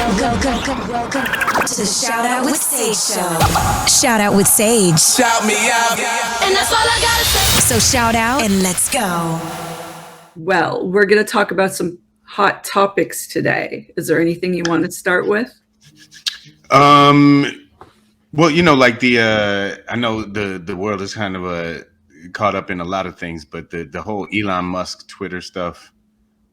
Welcome to the Shout Out with Sage show. Shout Out with Sage. Shout me out. And that's all I gotta say. So shout out and let's go. Well, we're going to talk about some hot topics today. Is there anything you want to start with? Well, you know, like I know the world is kind of caught up in a lot of things, but the whole Elon Musk Twitter stuff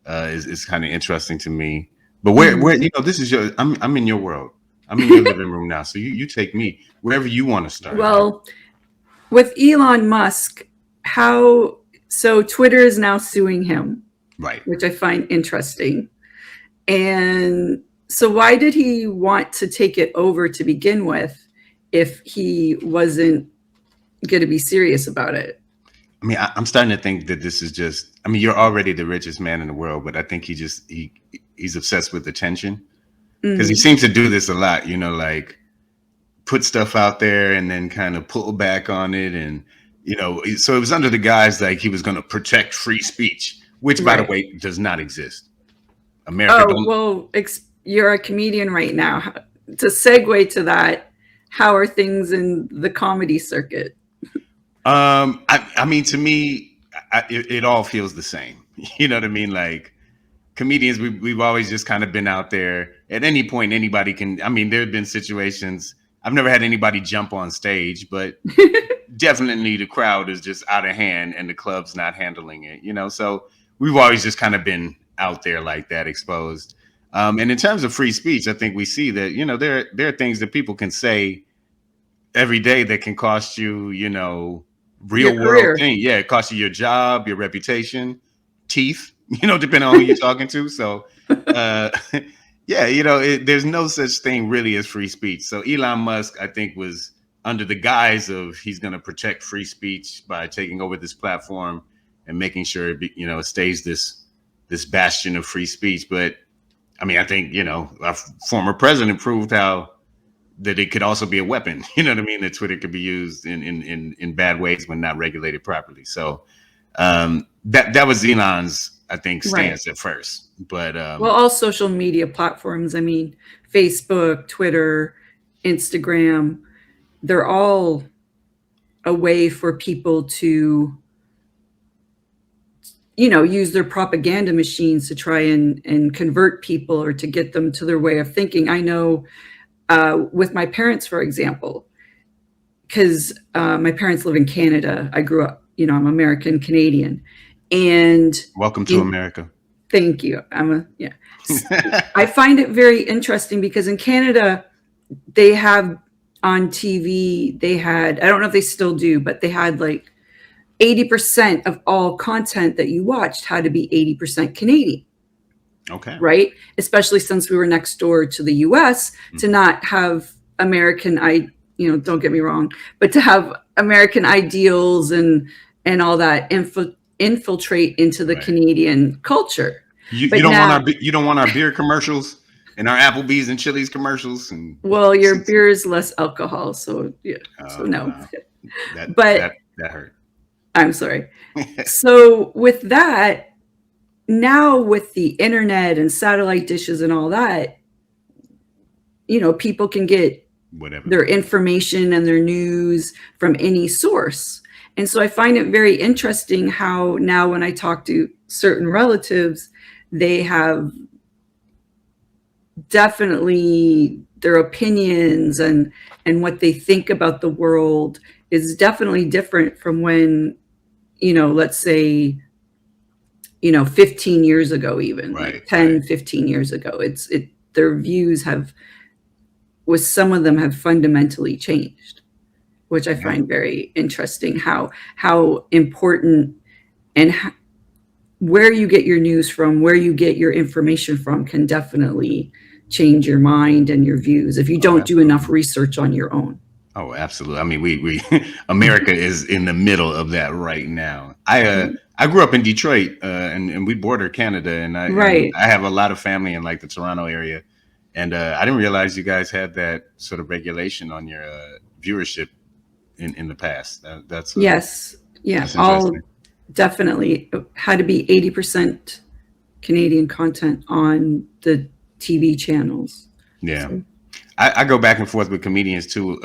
is kind of interesting to me. But where you know, this is I'm in your world. I'm in your living room now. So you take me wherever you want to start. Well, with Elon Musk, so Twitter is now suing him. Right. Which I find interesting. And so why did he want to take it over to begin with if he wasn't going to be serious about it? I mean, I'm starting to think that this is just, I mean, you're already the richest man in the world, but I think he's obsessed with attention because he seems to do this a lot, you know, like put stuff out there and then kind of pull back on it. And, you know, so it was under the guise like he was going to protect free speech, which, by the way, does not exist. America. Well, you're a comedian right now. To segue to that, how are things in the comedy circuit? I mean, to me, it all feels the same. You know what I mean? Like comedians, we've always just kind of been out there. At any point, anybody can. I mean, there have been situations. I've never had anybody jump on stage, but definitely the crowd is just out of hand and the club's not handling it. You know, so we've always just kind of been out there like that, exposed. And in terms of free speech, I think we see that, you know, there are things that people can say every day that can cost you, you know, real world thing. Yeah, it costs you your job, your reputation, teeth, you know, depending on who you're talking to. So, yeah, you know, there's no such thing really as free speech. So Elon Musk, I think, was under the guise of he's going to protect free speech by taking over this platform and making sure, you know, it stays this bastion of free speech. But I mean, I think, you know, our former president proved that it could also be a weapon. You know what I mean? That Twitter could be used in bad ways when not regulated properly. So that was Elon's, I think, stance at first. But well, all social media platforms, I mean, Facebook, Twitter, Instagram, they're all a way for people to, you know, use their propaganda machines to try and convert people or to get them to their way of thinking. I know with my parents, for example, because my parents live in Canada. I grew up, you know, I'm American Canadian. And welcome to America. Thank you. I find it very interesting because in Canada, they have on TV, I don't know if they still do, but they had like 80% of all content that you watched had to be 80% Canadian. Okay. Right? Especially since we were next door to the US, to not have American, you know, don't get me wrong, but to have American ideals and all that infiltrate into the Canadian culture. You don't want our beer commercials and our Applebee's and Chili's commercials. And well, your beer is less alcohol, so yeah. So no. Wow. But that hurt. I'm sorry. So with that, now with the internet and satellite dishes and all that, you know, people can get their information and their news from any source. And so I find it very interesting how now when I talk to certain relatives, they have definitely their opinions and what they think about the world is definitely different from when, you know, let's say, you know, 15 years ago, even like 10, 15 years ago, their views with some of them have fundamentally changed, which I find very interesting how important and where you get your news from, where you get your information from can definitely change your mind and your views if you don't do enough research on your own. Oh, absolutely. I mean, we America is in the middle of that right now. I grew up in Detroit, and we border Canada, and I have a lot of family in like the Toronto area, and I didn't realize you guys had that sort of regulation on your viewership in the past. That's all definitely had to be 80% Canadian content on the TV channels. Yeah. So, I go back and forth with comedians too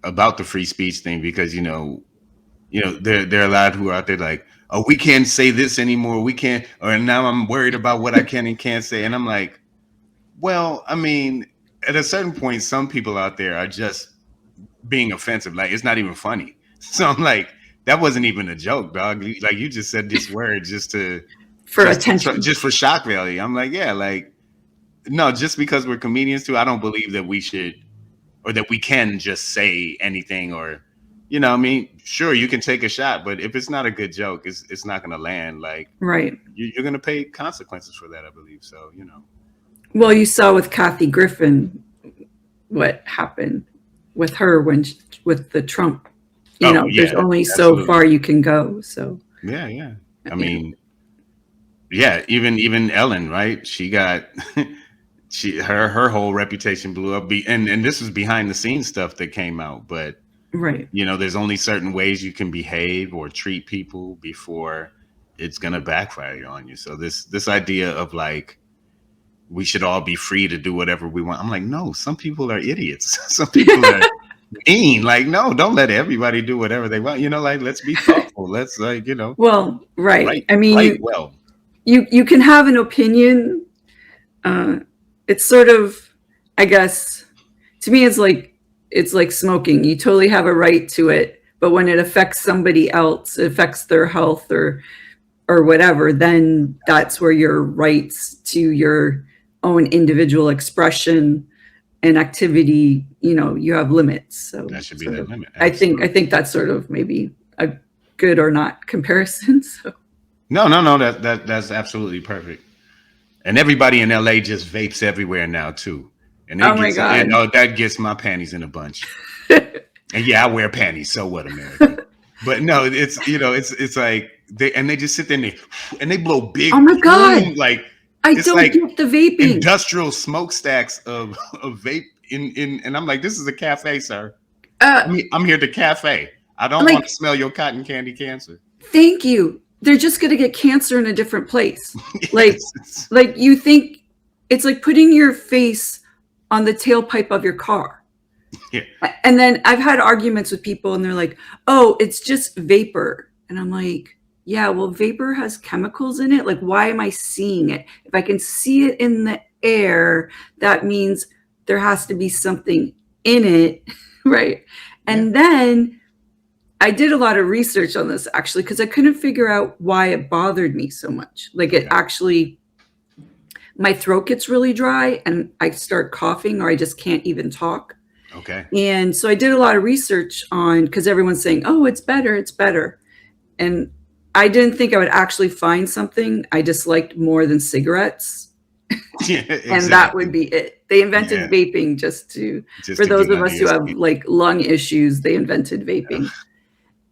about the free speech thing because there are a lot who are out there like, oh, we can't say this anymore. We can't, or now I'm worried about what I can and can't say. And I'm like, well, I mean, at a certain point, some people out there are just being offensive. Like it's not even funny. So I'm like, that wasn't even a joke, dog. Like you just said this word for attention. just for shock value. I'm like, yeah, like no, just because we're comedians too, I don't believe that we should or that we can just say anything or I mean, sure, you can take a shot, but if it's not a good joke, it's not going to land. Like, Right. You're going to pay consequences for that, I believe. So, Well, you saw with Kathy Griffin what happened with her with the Trump. There's only absolutely. so far you can go. So yeah. I mean, yeah, even Ellen, right? She got her whole reputation blew up. And this was behind the scenes stuff that came out, but. Right. There's only certain ways you can behave or treat people before it's going to backfire on you. So this idea of like, we should all be free to do whatever we want. I'm like, no, some people are idiots. Some people are mean. Like, no, don't let everybody do whatever they want. Like, let's be thoughtful. Let's Well, right. I mean, you can have an opinion. It's sort of, I guess, to me, it's like smoking. You totally have a right to it, but when it affects somebody else, it affects their health or whatever, then that's where your rights to your own individual expression and activity, you have limits. So that should be that limit. I think that's sort of maybe a good or not comparison. So no, that's absolutely perfect. And everybody in LA just vapes everywhere now too. And my God. That gets my panties in a bunch. And yeah, I wear panties. So what, America? But no, it's it's like they just sit there and they blow big. Oh my God! Like I don't get the vaping. Industrial smokestacks of vape and I'm like, this is a cafe, sir. I'm here to cafe. I don't want to smell your cotton candy cancer. Thank you. They're just going to get cancer in a different place. Like you think it's like putting your face on the tailpipe of your car. Yeah. And then I've had arguments with people and they're like, oh, it's just vapor. And I'm like, yeah, well, vapor has chemicals in it. Like, why am I seeing it? If I can see it in the air, that means there has to be something in it. Right. And then I did a lot of research on this actually, because I couldn't figure out why it bothered me so much. Like it actually, my throat gets really dry and I start coughing or I just can't even talk. Okay. And so I did a lot of research on, because everyone's saying, oh, it's better. And I didn't think I would actually find something I disliked more than cigarettes. Yeah, exactly. And that would be it. They invented vaping just for those of us who have like lung issues, they invented vaping.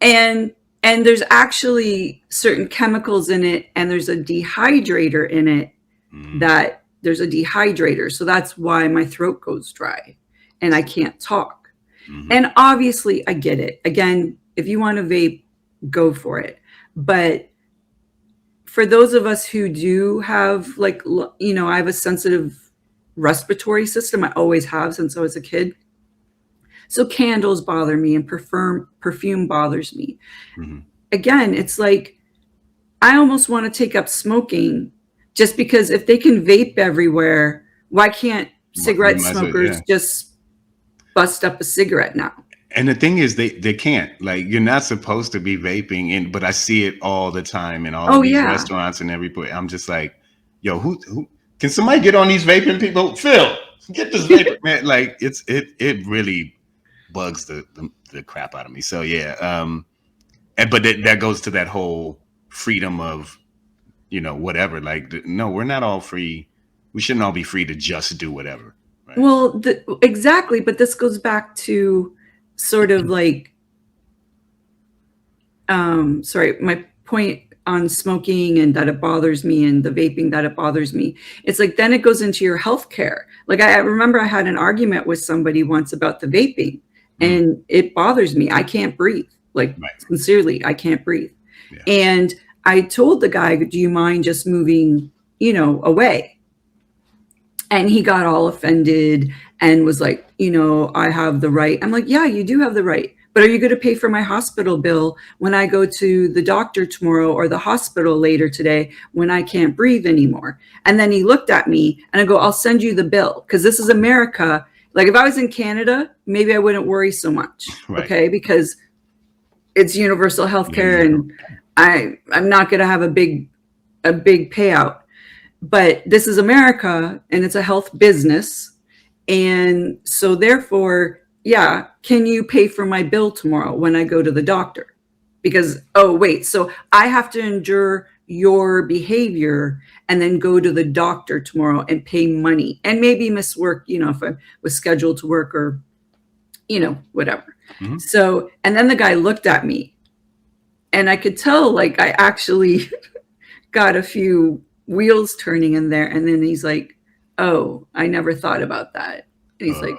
And there's actually certain chemicals in it and there's a dehydrator in it that there's a dehydrator. So that's why my throat goes dry and I can't talk. And obviously I get it. Again, if you want to vape, go for it. But for those of us who do have I have a sensitive respiratory system. I always have since I was a kid. So candles bother me and perfume bothers me. Again, it's like, I almost want to take up smoking just because if they can vape everywhere, why can't cigarette smokers just bust up a cigarette now? And the thing is, they can't. Like, you're not supposed to be vaping, but I see it all the time in all of these restaurants and everywhere. I'm just like, yo, who can somebody get on these vaping people? Phil, get this vapor, man. Like, it really bugs the crap out of me. So yeah, but that goes to that whole freedom of, whatever. Like, no, we're not all free. We shouldn't all be free to just do whatever. Right? Well, exactly. But this goes back to sort of like, my point on smoking and that it bothers me and the vaping that it bothers me. It's like, then it goes into your healthcare. Like I remember I had an argument with somebody once about the vaping and it bothers me. I can't breathe. Like sincerely, I can't breathe. Yeah. And I told the guy, do you mind just moving, away? And he got all offended and was like, I have the right. I'm like, yeah, you do have the right. But are you going to pay for my hospital bill when I go to the doctor tomorrow or the hospital later today when I can't breathe anymore? And then he looked at me and I go, I'll send you the bill because this is America. Like if I was in Canada, maybe I wouldn't worry so much. Right. Okay. Because it's universal health care and I'm not going to have a big payout. But this is America and it's a health business. And so therefore, yeah, can you pay for my bill tomorrow when I go to the doctor? Because, oh, wait, so I have to endure your behavior and then go to the doctor tomorrow and pay money and maybe miss work, if I was scheduled to work or, whatever. Mm-hmm. So, and then the guy looked at me and I could tell like I actually got a few wheels turning in there. And then he's like, oh, I never thought about that. And he's like,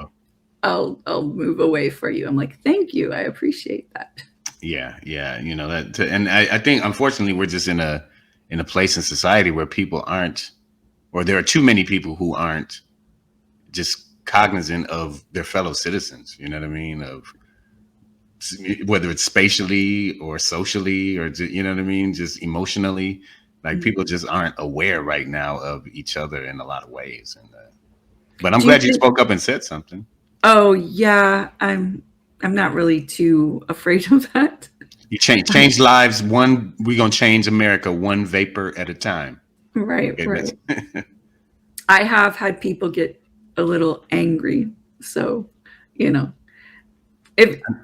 I'll move away for you. I'm like, thank you. I appreciate that. Yeah. That, and I think unfortunately we're just in a place in society where people aren't, or there are too many people who aren't just cognizant of their fellow citizens. You know what I mean? Of whether it's spatially or socially or just emotionally. Like people just aren't aware right now of each other in a lot of ways. And but I'm glad you spoke up and said something. Oh yeah, I'm not really too afraid of that. You change lives one. We're gonna change America one vapor at a time. Right, okay, right. I have had people get a little angry. So, if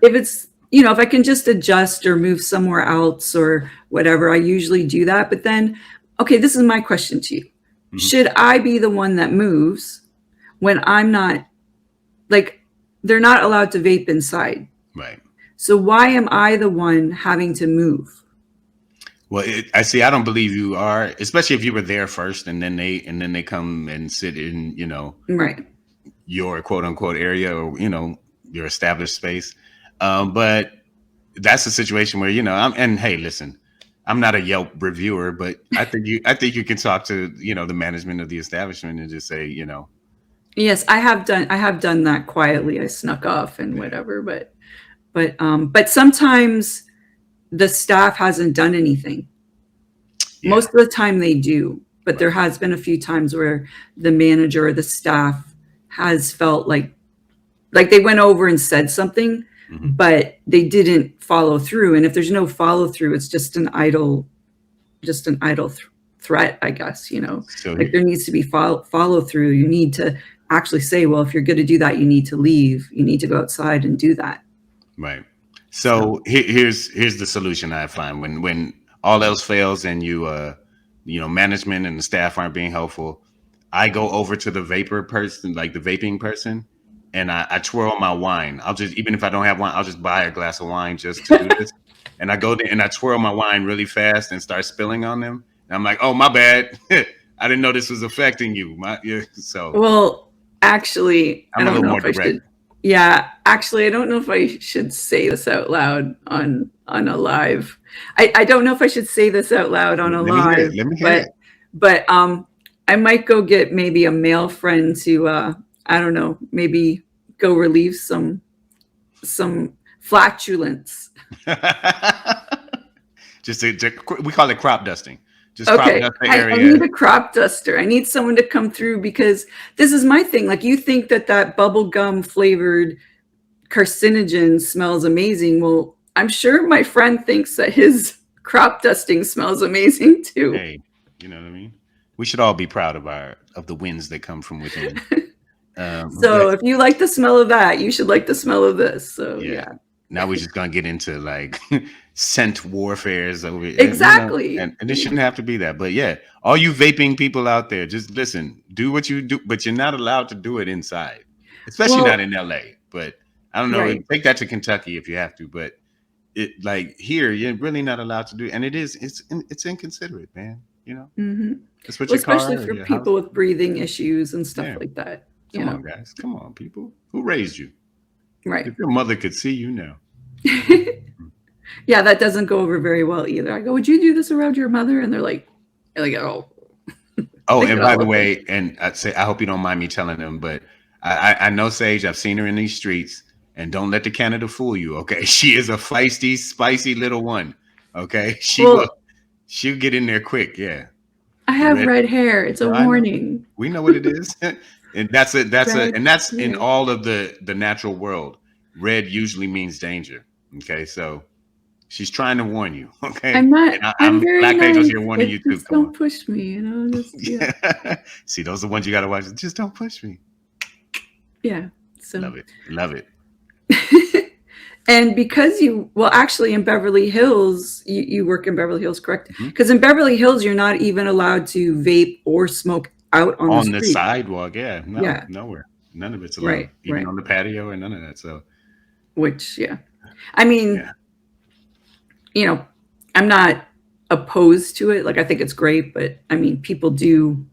it's if I can just adjust or move somewhere else or whatever, I usually do that. But then, okay, this is my question to you. Mm-hmm. Should I be the one that moves when I'm not, like, they're not allowed to vape inside? Right. So why am I the one having to move? Well, I don't believe you are, especially if you were there first and then they come and sit in, right, your quote unquote area or, your established space. But that's a situation where, hey, listen, I'm not a Yelp reviewer, but I think you can talk to, the management of the establishment and just say, Yes, I have done that quietly. I snuck off and whatever, but sometimes the staff hasn't done anything. Yeah. Most of the time they do, but there has been a few times where the manager or the staff has felt like they went over and said something, mm-hmm. but they didn't follow through. And if there's no follow through, it's just an idle threat, I guess, so like there needs to be follow through. You need to actually say, well, if you're going to do that, you need to leave. You need to go outside and do that. Right. So here's the solution I find when all else fails and management and the staff aren't being helpful. I go over to the vapor person, like the vaping person, and I twirl my wine. I'll just, even if I don't have wine, I'll just buy a glass of wine just to do this. And I go there and I twirl my wine really fast and start spilling on them. And I'm like, oh, my bad. I didn't know this was affecting you. Well, actually, I'm a little more direct. Actually, I don't know if I should say this out loud on a live. I don't know if I should say this out loud on a live. Let me hear it. But I might go get maybe a male friend to I don't know, maybe go relieve some flatulence. We call it crop dusting. Just okay, crop dust the area. I need a crop duster. I need someone to come through because this is my thing. Like, you think that bubble gum flavored carcinogen smells amazing. Well, I'm sure my friend thinks that his crop dusting smells amazing too. Hey, you know what I mean? We should all be proud of the winds that come from within. So if you like the smell of that, you should like the smell of this. So yeah. Now we're just gonna get into like scent warfares over exactly, and it shouldn't have to be that. But yeah, all you vaping people out there, just listen, do what you do, but you're not allowed to do it inside, especially not in LA. But I don't know, right. Take that to Kentucky if you have to. But it like here, you're really not allowed to do it, and it's inconsiderate, man. Mm-hmm. That's what especially for people with breathing issues and stuff like that. Come on, guys. Come on, people. Who raised you? Right. If your mother could see you now. Yeah, that doesn't go over very well either. I go, would you do this around your mother? And they're like, oh. Oh, They and could by all the have been. way, and I hope you don't mind me telling them, but I know Sage. I've seen her in these streets, and don't let the Canada fool you. Okay, she is a feisty, spicy little one. Okay, Well, she'll get in there quick. Yeah, I the have red. red hair. It's a I know. warning. We know what it is, and Red and that's in hair. all of the natural world. Red usually means danger. Okay, so she's trying to warn you. Okay, I'm not. and I'm I'm very Black Angel's nice. here warning you Like, too. just Come on. don't push me. Just yeah, See, those are the ones you got to watch. Just don't push me. yeah. So, Love it. Love it. and because actually in Beverly Hills, you work in Beverly Hills, correct? Mhm. Because in Beverly Hills, you're not even allowed to vape or smoke out on the On the street. sidewalk, yeah. No, Yeah. nowhere. None of it's allowed. Right. Even Right. on the patio or none of that. So, Which, yeah. I mean, yeah. I'm not opposed to it. Like, I think it's great, but I mean, people do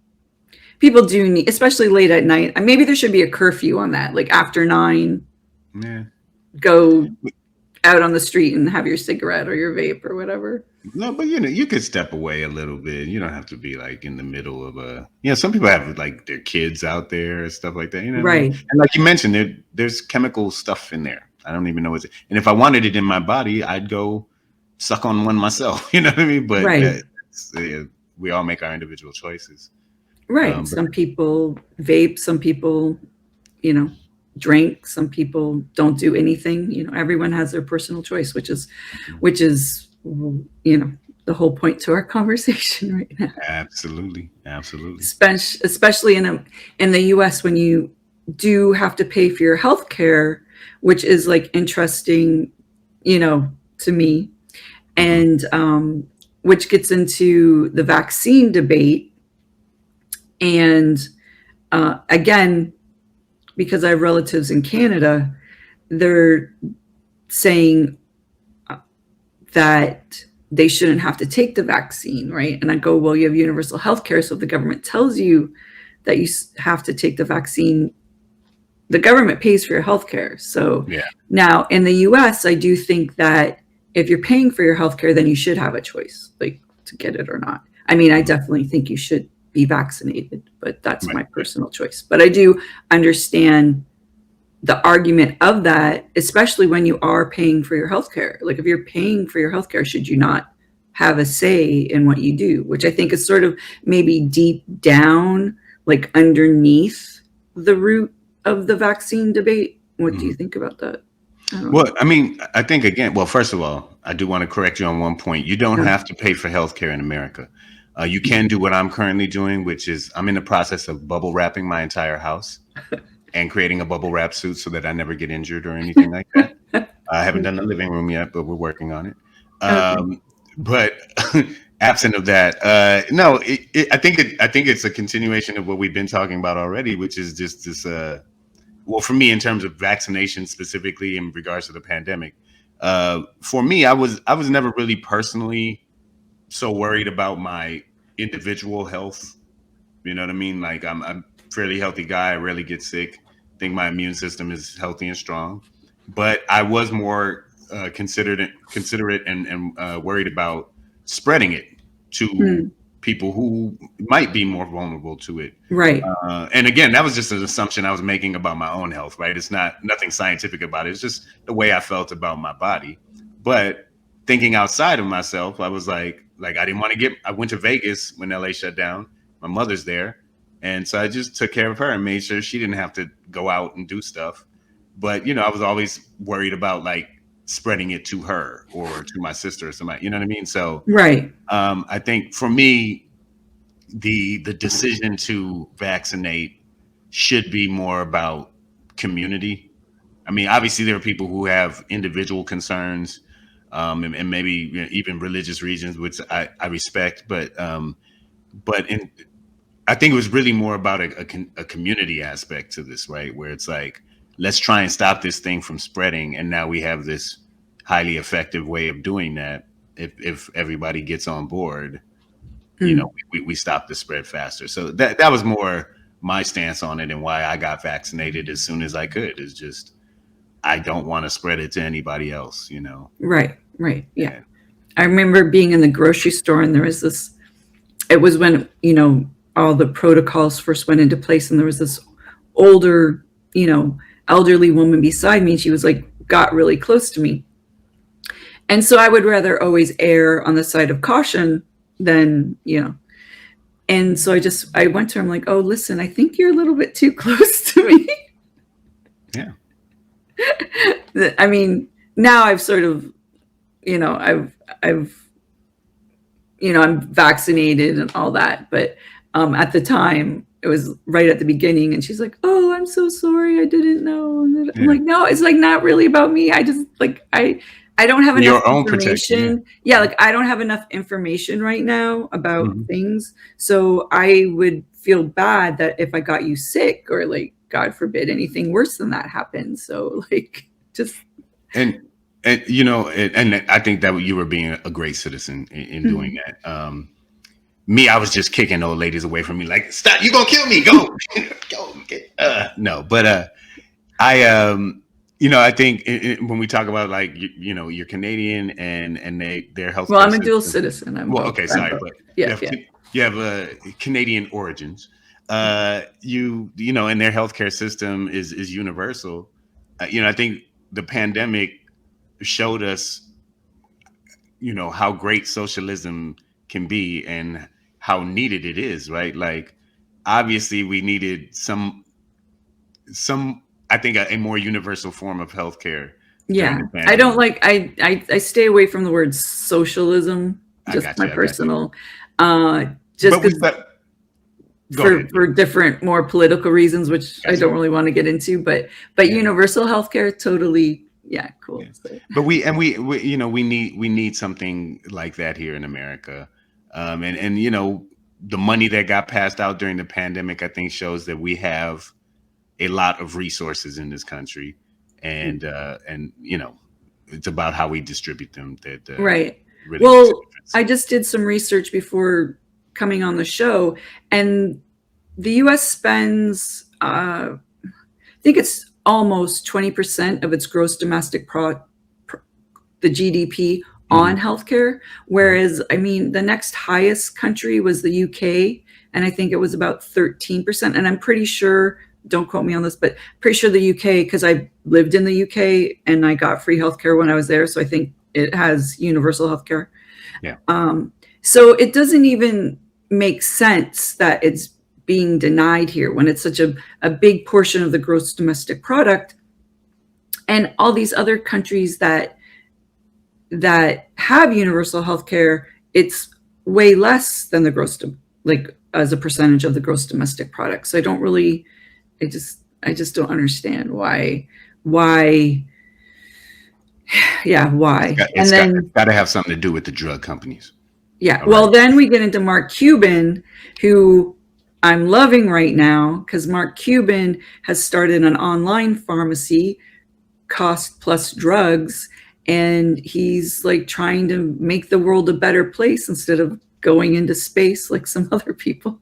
need, especially late at night. And maybe there should be a curfew on that. Like after 9, Yeah. go out on the street and have your cigarette or your vape or whatever. No, but you could step away a little bit. You don't have to be like in the middle of some people have like their kids out there and stuff like that. You know what I mean? Right. And like you mentioned, there's chemical stuff in there. I don't even know what's. And if I wanted it in my body, I'd go suck on one myself. You know what I mean? But Right. we all make our individual choices. Right. Some people vape, some people, drink, some people don't do anything. Everyone has their personal choice, which is the whole point to our conversation right now. Absolutely. Especially in the US, when you do have to pay for your health care, which is like interesting, to me, and which gets into the vaccine debate. And again, because I have relatives in Canada, they're saying that they shouldn't have to take the vaccine, right? And I go, well, you have universal health care, so if the government tells you that you have to take the vaccine, the government pays for your health care. So Yeah. Now in the US, I do think that if you're paying for your health care, then you should have a choice, like to get it or not. I mean, I definitely think you should be vaccinated, but that's my personal choice. But I do understand the argument of that, especially when you are paying for your healthcare. Like if you're paying for your healthcare, should you not have a say in what you do? Which I think is sort of maybe deep down, like underneath the root of the vaccine debate. What do you think about that? Well, I mean, I think again, well, first of all, I do want to correct you on one point. You don't have to pay for healthcare in America. You can do what I'm currently doing, which is I'm in the process of bubble wrapping my entire house and creating a bubble wrap suit so that I never get injured or anything like that. I haven't done the living room yet, but we're working on it. But absent of that, no, I think it's a continuation of what we've been talking about already, which is just this. Well, for me, in terms of vaccination specifically in regards to the pandemic, for me, I was never really personally so worried about my individual health. You know what I mean? Like I'm a fairly healthy guy. I rarely get sick. I think my immune system is healthy and strong. But I was more considerate and worried about spreading it to people who might be more vulnerable to it. Right. And again, that was just an assumption I was making about my own health, right? It's nothing scientific about it. It's just the way I felt about my body. But thinking outside of myself, I was like I didn't want to I went to Vegas when LA shut down. My mother's there. And so I just took care of her and made sure she didn't have to go out and do stuff. But, I was always worried about like spreading it to her or to my sister or somebody, you know what I mean? So right. I think for me, the decision to vaccinate should be more about community. I mean, obviously there are people who have individual concerns and maybe even religious reasons, which I respect, but I think it was really more about a community aspect to this, right? Where it's like, let's try and stop this thing from spreading. And now we have this highly effective way of doing that. If everybody gets on board, we stop the spread faster. So that was more my stance on it and why I got vaccinated as soon as I could. Is just, I don't want to spread it to anybody else, Right. Yeah. I remember being in the grocery store and there was this, it was when, all the protocols first went into place, and there was this older, elderly woman beside me, and she was like, got really close to me. And so I would rather always err on the side of caution than, and so I went to her, I'm like, oh, listen, I think you're a little bit too close to me. Yeah. I mean, now I've sort of, I'm vaccinated and all that, but at the time it was right at the beginning, and she's like, oh, I'm so sorry, I didn't know. And I'm like, no, it's like not really about me. I just like, I don't have enough your own information. protection. Yeah, like I don't have enough information right now about things. So I would feel bad that if I got you sick, or like, God forbid, anything worse than that happened. So like, just. And I think that you were being a great citizen in doing that. Me, I was just kicking old ladies away from me, like, stop, you're gonna kill me, go. No, but I think when we talk about like, you're Canadian and their health. Well, I'm a dual citizen. Okay, sorry, but you have Canadian origins. And their healthcare system is universal. I think the pandemic showed us, how great socialism can be and how needed it is, right? Like, obviously, we needed some. I think a more universal form of healthcare. Yeah, I don't like. I stay away from the word socialism. Just my personal. Just for different, more political reasons, which I don't really want to get into. But universal healthcare, totally. Yeah, cool. Yeah. But we need something like that here in America, and the money that got passed out during the pandemic, I think, shows that we have a lot of resources in this country, and it's about how we distribute them. That right. Really, I just did some research before coming on the show, and the U.S. spends, I think it's almost 20% of its gross domestic the GDP on healthcare. Whereas, I mean, the next highest country was the UK, and I think it was about 13%. And I'm pretty sure, don't quote me on this, but pretty sure the UK, because I lived in the UK and I got free healthcare when I was there. So I think it has universal healthcare. Yeah. So it doesn't even make sense that it's being denied here when it's such a big portion of the gross domestic product. And all these other countries that have universal healthcare, it's way less than the gross, like as a percentage of the gross domestic product. So I just don't understand why. Yeah, why? It's got to have something to do with the drug companies. Yeah. All well, right. Then we get into Mark Cuban, who I'm loving right now, because Mark Cuban has started an online pharmacy, Cost Plus Drugs, and he's like trying to make the world a better place instead of going into space like some other people.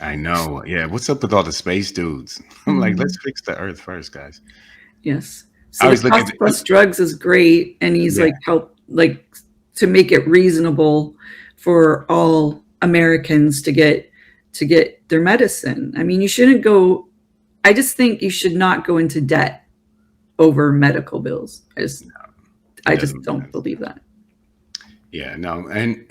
I know. Yeah. What's up with all the space dudes? I'm like, let's fix the Earth first, guys. Yes. So the Cost Plus Drugs is great, and he's help to make it reasonable for all Americans to get their medicine. I mean, I just think you should not go into debt over medical bills. I just don't believe that. Yeah, no. And,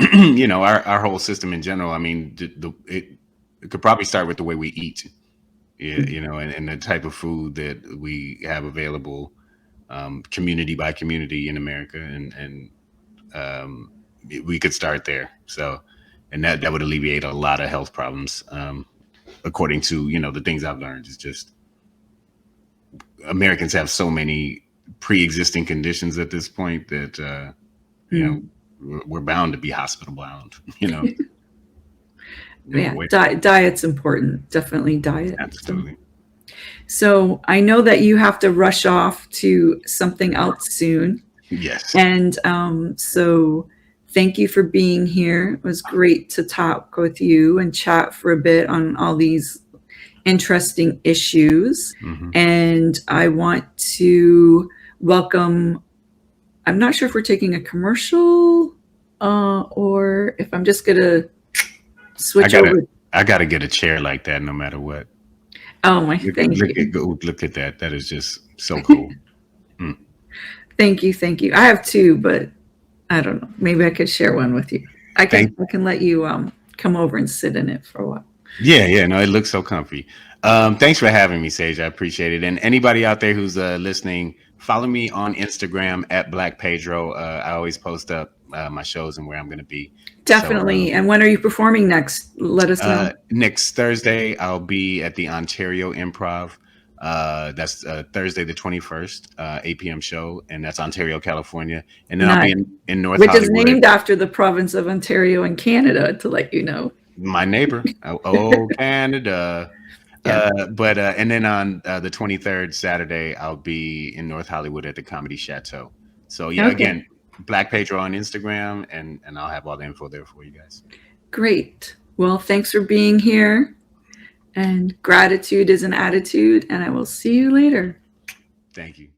our whole system in general, I mean, it could probably start with the way we eat, and the type of food that we have available, community by community in America. And we could start there. So, and that would alleviate a lot of health problems. According to, the things I've learned, is just Americans have so many pre-existing conditions at this point that, we're bound to be hospital bound, Yeah, diet's important. Definitely diet. Absolutely. So I know that you have to rush off to something else soon. Yes. And so thank you for being here. It was great to talk with you and chat for a bit on all these interesting issues. And I want to welcome, I'm not sure if we're taking a commercial or if I'm just going to switch over. I got to get a chair like that no matter what. Oh my, thank you. Look at that. That is just so cool. Thank you. Thank you. I have two, but I don't know. Maybe I could share one with you. I can let you come over and sit in it for a while. Yeah. No, it looks so comfy. Thanks for having me, Sage. I appreciate it. And anybody out there who's listening, follow me on Instagram at Black Pedro. I always post up my shows and where I'm going to be. Definitely. So, and when are you performing next? Let us know. Next Thursday, I'll be at the Ontario Improv. That's Thursday the 21st, 8 p.m. show, and that's Ontario, California. And then I'll be in North Which Hollywood. Which is named after the province of Ontario in Canada, to let you know. My neighbor. Oh, Canada. Yeah. And then on the 23rd, Saturday, I'll be in North Hollywood at the Comedy Chateau. So yeah, again, Black Pedro on Instagram, and I'll have all the info there for you guys. Great. Well, thanks for being here. And gratitude is an attitude, and I will see you later. Thank you.